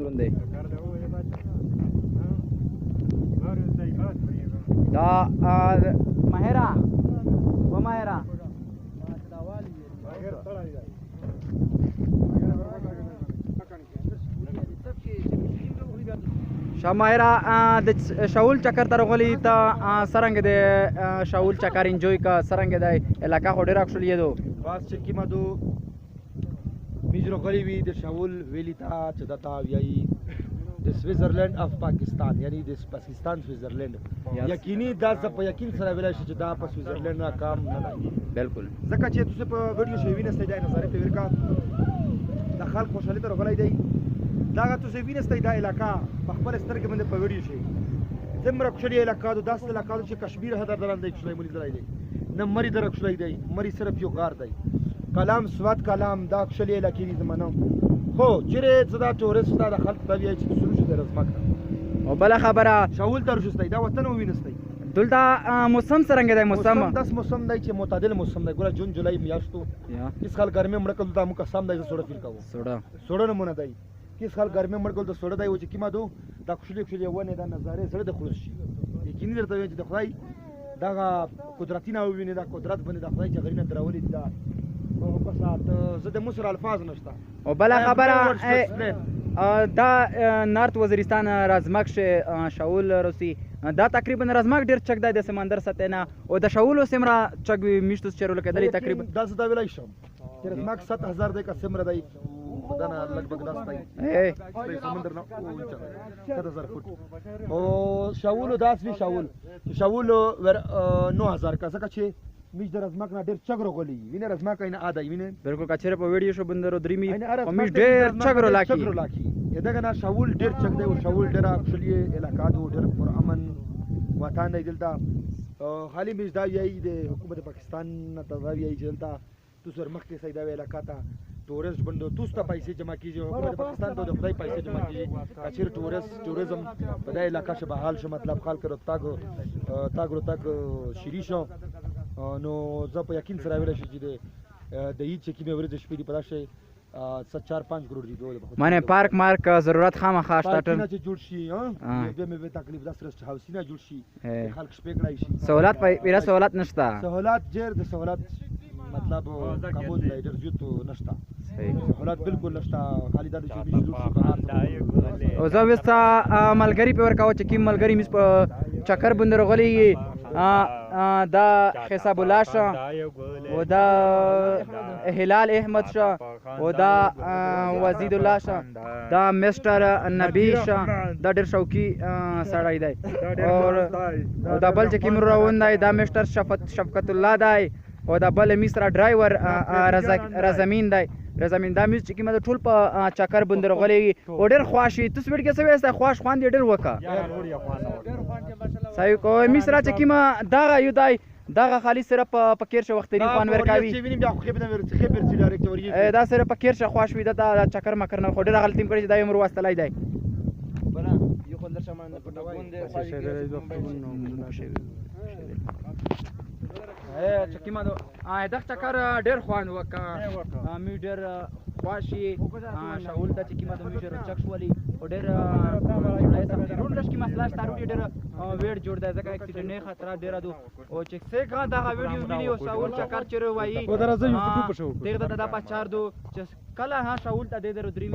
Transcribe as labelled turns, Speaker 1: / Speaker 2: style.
Speaker 1: ژوند دی دا ماهره و ماهره شاه ماهره د شاول چکر ته راغلی ته څرنګه دی شاول چکر انجوی کا څرنګه دی علاقه خو ډېره اکچولی دو
Speaker 2: باز چې کیما دو میج راغلی وي د شاول ویلی ته چې دا تا ویایي د سویزرلینډ اف پاکستان یعنی د پاکستان سویزرلینډ یقیني دا زه په یقین سره ویلی شي چې دا په سویزرلینډ نه کام نه دی
Speaker 1: بالکل
Speaker 2: ځکه چې تاسو په ویډیو شی وینئ دا نظارې ته ورکا د خلک خوشحالي ته راغلی دی دا تاسو وینئ دا علاقه په خپل سترګې باندې په ویډیو شي څومره ښکلې علاقه ده داسې علاقه ده چې کشمیر هدر درنده ښکلی ولیدلی دی نه مري در ښکلی دی مري صرف یو غار دی کلام سواد کلام دا ښکلې علاقې دي زمانه هو چیرې زه دا ټورست دا د خلک ته وایي چې سروش دی رزمکه
Speaker 1: او بله خبره
Speaker 2: شاول ته رشستی دا وطن ووینستی
Speaker 1: دلته موسم څرنګه دی موسم
Speaker 2: داس موسم دی چې معتدل موسم دی ګوره جون جولای میاشتو هېڅ خل ګرمۍ مړه کړل دا موږ قسم دی زه سوړه فیل کوم سوړه نمونه دی هېڅ خل ګرمۍ مړ کړل د سوړه دی و چې کیما دو دا ښکلې ښکلې ونې دا نظارې زړه د خلاص شي یقیني درته وایم چې د خدای دغه قدرتي نه ووینې دا قدرت باندې د خدای چې غرینه درولې دي دا زه د مصر الفاظ نشته
Speaker 1: او بله خبره دا نارت وزیرستان رازمک شاول روسی دا تقریبا رازمک ډېر چک دی د سمندر سطح نه او د شاول سمره چک میشتو چیرو لکېدلی تقریبا
Speaker 2: دا زه دا ویلی شم چې رازمک 7000 دی که سمره دی دا نه لږ داس دی سمندر نه 7000 فوټ او شاولو داس وي شاولو 9000 کا ځکه چې میش د رزمک نه ډېر چګ راغلی وینې رزمک نه آده وینې
Speaker 1: بالکل که چېرې په ویډیو شو بندرو درېمي او میش ډېر چګ رالاکي
Speaker 2: دغه نه شاول ډېر چګ دی او شاول ډېره ښکلې علاقه ده ډېر پرامن وطن دی دلته خالي میش دا وایي د حکومت پاکستان نه ته دا وایي چې دلته تاسو مخکې صحیح دا علاقه ته ټورست بندو تاسو ته پیسې جمع کیږي حکومت پاکستان ته د خدای پیسې جمع کیږي که چېرې ټوریزم په دې علاقه شه بحال شو مطلب خلک تاګ شیري شو نو زه په یقین سره ویلی شي چې د عید چې کومې ورځې شپې دي په دا شی 4-5 کروڑ دي
Speaker 1: معنی پارک مارک ضرورت خامخا شته
Speaker 2: پارکونه چې جوړ شي بیا مې تکلیف داسې رسټ هاوسونه جوړ شي خلک شپې کړی شي
Speaker 1: سهولت پیره سهولت نشته
Speaker 2: سهولت ډېر د سهولت مطلب قبول دی ډېر زیات نشته سهولت بالکل نشته خالي دا چې
Speaker 1: او زه وستا ملګری په ورکاو چې کوم ملګری مس په چکر بند راغلی دا حساب الله شه او دا هلال احمد شه او دا وزید الله شه دا مستر نبی شه دا ډېر شوقي سړی دی او دا بل چې کوم روان دی دا مستر شفقت الله دی او دا بل مصر ډرایور رزمین دی رزمین دا میز چې کومه د ټول په چکر بند راغلی او ډېر خواشي تاسو ویډ کې څه وایسته خوښ خوند یې ډېر وکړه صحیح کو مصر چې کومه دغه یو دی دغه خالي سره په کیر شه وختري خوان ورکاوي دا سره په کیر شه خوښ وي دا چکر مکر نه خو ډېر غلطي کړی چې دا عمر واستلی دی چې کومه دغه چکر ډېر خوند وکړه مې ډېر خواشي شاول ته چې کومه د مې ډېر چک شولي او ډېر روډ لږ کې مسله شته روډ ډېر ویډ جوړ دی ځکه اکسیډنټ نه خطر ډېره ده او چې څنګه دغه ویډیو ویني او شاول چکر چیرې وایي دغه د 4 دو چې کله شاول ته د درې